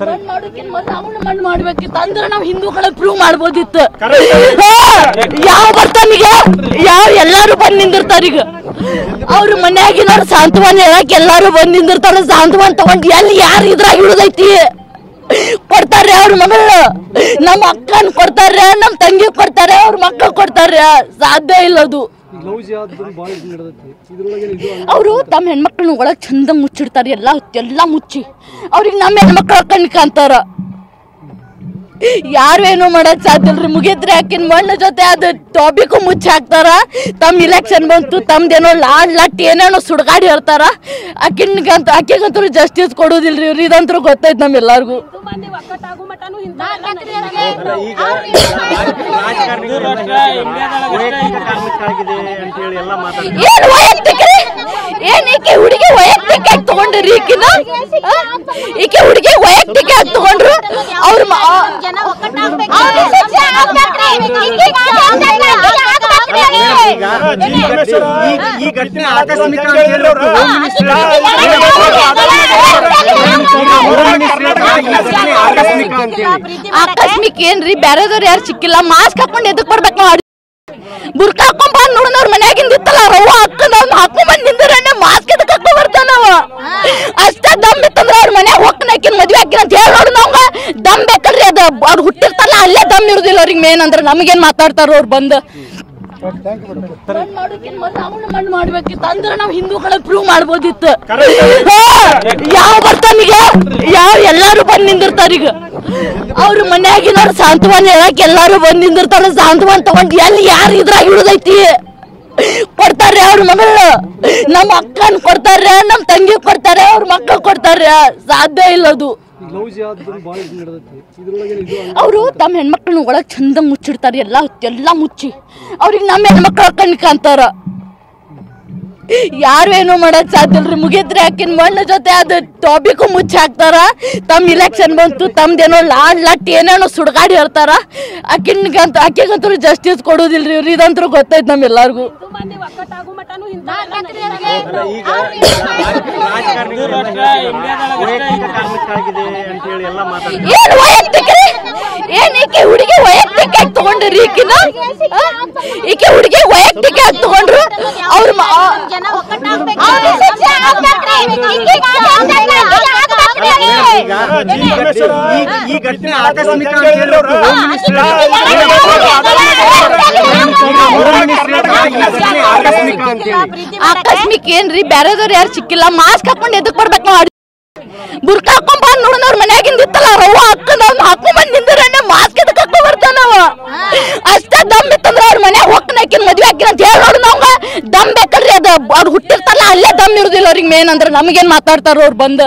ಮಣ್ಣು ಮಾಡ್ಬೇಕಿತ್ತು ಅಂದ್ರೆ ನಾವು ಹಿಂದೂಗಳ ಪ್ರೂವ್ ಮಾಡ್ಬೋದಿತ್ತು. ಯಾವ ಬರ್ತಾನೀಗ, ಯಾವ ಎಲ್ಲಾರು ಬಂದ್ ನಿಂದಿರ್ತಾರ. ಈಗ ಅವ್ರ ಮನ್ಯಾಗಿನವ್ರು ಸಾಂತ್ವನ ಹೇಳಕ್ ಎಲ್ಲಾರು ಬಂದ್ ನಿಂದಿರ್ತಾರ. ಸಾಂತ್ವನ ತಗೊಂಡ್ ಎಲ್ಲಿ ಯಾರು ಇದ್ರಾಗ ಹಿಡಿದೈತಿ ಕೊಡ್ತಾರ. ಅವ್ರ ಮಗಳು ನಮ್ಮ ಅಕ್ಕನ್ ಕೊಡ್ತಾರ, ನಮ್ ತಂಗಿ ಕೊಡ್ತಾರ, ಅವ್ರ ಮಕ್ಕಳು ಕೊಡ್ತಾರ. ಸಾಧ್ಯ ಇಲ್ಲದು. ಅವರು ತಮ್ಮ ಹೆಣ್ಮಕ್ಳನ್ನ ಒಳಗ್ ಚಂದ ಮುಚ್ಚಿಡ್ತಾರ. ಎಲ್ಲ ಮುಚ್ಚಿ ಅವ್ರಿಗೆ ನಮ್ಮ ಹೆಣ್ಮಕ್ಳ ಕಣ್ ಕಾಂತಾರ. ಯಾರು ಏನು ಮಾಡಕ್ ಸಾಧ್ಯ ಇಲ್ರಿ. ಮುಗಿದ್ರೆ ಆಕಿನ ಮಣ್ಣು ಜೊತೆ ಅದು ಟಾಪಿಕ್ ಮುಚ್ಚಿ ಹಾಕ್ತಾರ. ತಮ್ಮ ಇಲೆಕ್ಷನ್ ಬಂತು, ತಮ್ದೇನೋ ಲಟ್ ಏನೇನೋ ಸುಡ್ಗಾಡಿ ಹೇಳ್ತಾರ. ಆಕಿಗಂತೂ ಜಸ್ಟಿಸ್ ಕೊಡೋದಿಲ್ರಿ ಇವ್ರು. ಇದಂತೂ ಗೊತ್ತೈತ್ ನಮ್ಮೆಲ್ಲರಿಗೂ. ಏನ್ ವೈಯಕ್ತಿಕ ಏನ್ ಈಕೆ ಹುಡುಗಿ ವೈಯಕ್ತಿಕ ತಗೊಂಡ್ರಿ. ಈಕೆ ಹುಡುಗಿ ವೈಯಕ್ತಿಕ ತಗೊಂಡ್ರು. ಅವ್ರ ಆಕಸ್ಮಿಕ ಏನ್ರಿ, ಬ್ಯಾರೆದವ್ರು ಯಾರು ಸಿಕ್ಕಿಲ್ಲ. ಮಾಸ್ಕ್ ಹಾಕೊಂಡ್ ಎದಕ್ ಬರ್ಬೇಕು ನಾವು. ಬುರ್ಕ ಹಾಕೊಂಡ್ ಬಂದ್ ನೋಡ ಅವ್ರ ಮನ್ಯಾಗಿಂದ ಇತ್ತಲ್ಲ ರವ್ವ ಹಾಕೊಂಡ್ ಹಾಕೊಂಡ್ ಬಂದ್ ನಿಂದ್ರೆ ಮಾಸ್ಕ್ ಎದಕ್ ಹಾಕೊಂಡ್ ಬರ್ತಾನವ. ಅಷ್ಟ ದಮ್ ಇತ್ತಂದ್ರ ಅವ್ರ ಮನ್ಯಾಗ ಹೋಗ್ತಾನ ಆಕಿನ ಮದ್ವೆ ಹಾಕಿನ ಅಂತ ಹೇಳಿ ನೋಡು. ನಾವ್ ದಮ್ ಬೇಕಲ್ರಿ. ಅದ ಅವ್ರು ಹುಟ್ಟಿರ್ತಾರಲ್ಲ ಅಲ್ಲೇ ದಮ್ ಇರುದಿಲ್ಲ ಅವ್ರಿಗೆ. ಮೇನ್ ಅಂದ್ರೆ ನಮಗೇನ್ ಮಾತಾಡ್ತಾರ ಅವ್ರು ಬಂದ್. ಮಣ್ಣು ಮಾಡ್ಬೇಕಿತ್ತು ಅಂದ್ರೆ ನಾವು ಹಿಂದೂಗಳ ಪ್ರೂವ್ ಮಾಡ್ಬೋದಿತ್ತು. ಯಾವ ಬರ್ತಾನೀಗ, ಯಾವ ಎಲ್ಲಾರು ಬಂದ್ ನಿಂದಿರ್ತಾರ. ಈಗ ಅವ್ರ ಮನ್ಯಾಗಿನವ್ರು ಸಾಂತ್ವನ ಹೇಳಕ್ ಎಲ್ಲಾರು ಬಂದ್ ನಿಂದಿರ್ತಾರ. ಸಾಂತ್ವನ ತಗೊಂಡ್ ಎಲ್ಲಿ ಯಾರು ಇದ್ರಾಗ ಹಿಡಿದೈತಿ ಕೊಡ್ತಾರ. ಅವ್ರ ಮಗಳು ನಮ್ಮ ಅಕ್ಕನ್ ಕೊಡ್ತಾರ, ನಮ್ ತಂಗಿ ಕೊಡ್ತಾರ, ಅವ್ರ ಮಕ್ಕಳು ಕೊಡ್ತಾರ. ಸಾಧ್ಯ ಇಲ್ಲದು. ಅವರು ತಮ್ಮ ಹೆಣ್ಮಕ್ಳನ್ನ ಒಳಗ್ ಚಂದ ಮುಚ್ಚಿಡ್ತಾರ. ಎಲ್ಲ ಮುಚ್ಚಿ ಅವ್ರಿಗೆ ನಮ್ಮ ಹೆಣ್ಮಕ್ಳ ಕಣ್ ಕಾಂತಾರ. ಯಾರು ಏನು ಮಾಡಕ್ ಸಾಧ್ಯ ಇಲ್ರಿ. ಮುಗಿದ್ರೆ ಆಕಿನ ಮಣ್ಣು ಜೊತೆ ಅದು ಟಾಪಿಕ್ ಮುಚ್ಚಿ ಹಾಕ್ತಾರ. ತಮ್ಮ ಇಲೆಕ್ಷನ್ ಬಂತು, ತಮ್ದೇನೋ ಲಟ್ ಏನೇನೋ ಸುಡ್ಗಾಡಿ ಹೇಳ್ತಾರ. ಆಕಿಗಂತೂ ಜಸ್ಟಿಸ್ ಕೊಡೋದಿಲ್ರಿ ಇವ್ರು. ಇದಂತೂ ಗೊತ್ತೈತ್ ನಮ್ಮೆಲ್ಲರಿಗೂ. ಏನ್ ವೈಯಕ್ತಿಕ ಏನ್ ಈಕೆ ಹುಡುಗಿ ವೈಯಕ್ತಿಕ ತಗೊಂಡ್ರಿ. ಈಕೆ ಹುಡುಗಿ ವೈಯಕ್ತಿಕ ತಗೊಂಡ್ರು. ಅವ್ರ ಆಕಸ್ಮಿಕ ಏನ್ರಿ, ಬ್ಯಾರೆದವ್ರು ಯಾರು ಸಿಕ್ಕಿಲ್ಲ. ಮಾಸ್ಕ್ ಹಾಕೊಂಡ್ ಎದಕ್ ಬರ್ಬೇಕು ನಾವು. ಬುರ್ಕ ಹಾಕೊಂಡ್ ಬಂದ್ ನೋಡ ಅವ್ರ ಮನ್ಯಾಗಿಂದ ಇತ್ತಲ್ಲ ರವ್ವ ಹಾಕೊಂಡ್ ಹಾಕೊಂಡ್ ಬಂದ್ ನಿಂದ್ರೆ ಮಾಸ್ಕ್ ಎದಕ್ ಹಾಕೊಂಡ್ ಬರ್ತಾನವ. ಅಷ್ಟ ದಮ್ ಇತ್ತಂದ್ರ ಅವ್ರ ಮನ್ಯಾಗ ಹೋಗ್ತಾನ ಆಕಿನ ಮದ್ವೆ ಹಾಕಿನ ಅಂತ ಹೇಳಿ ನೋಡು. ನಾವ್ ದಮ್ ಬೇಕಲ್ರಿ. ಅದ ಅವ್ರು ಹುಟ್ಟಿರ್ತಾರಲ್ಲ ಅಲ್ಲೇ ದಮ್ ಇರುದಿಲ್ಲ ಅವ್ರಿಗೆ. ಮೇನ್ ಅಂದ್ರೆ ನಮಗೇನ್ ಮಾತಾಡ್ತಾರ ಅವ್ರು ಬಂದ್.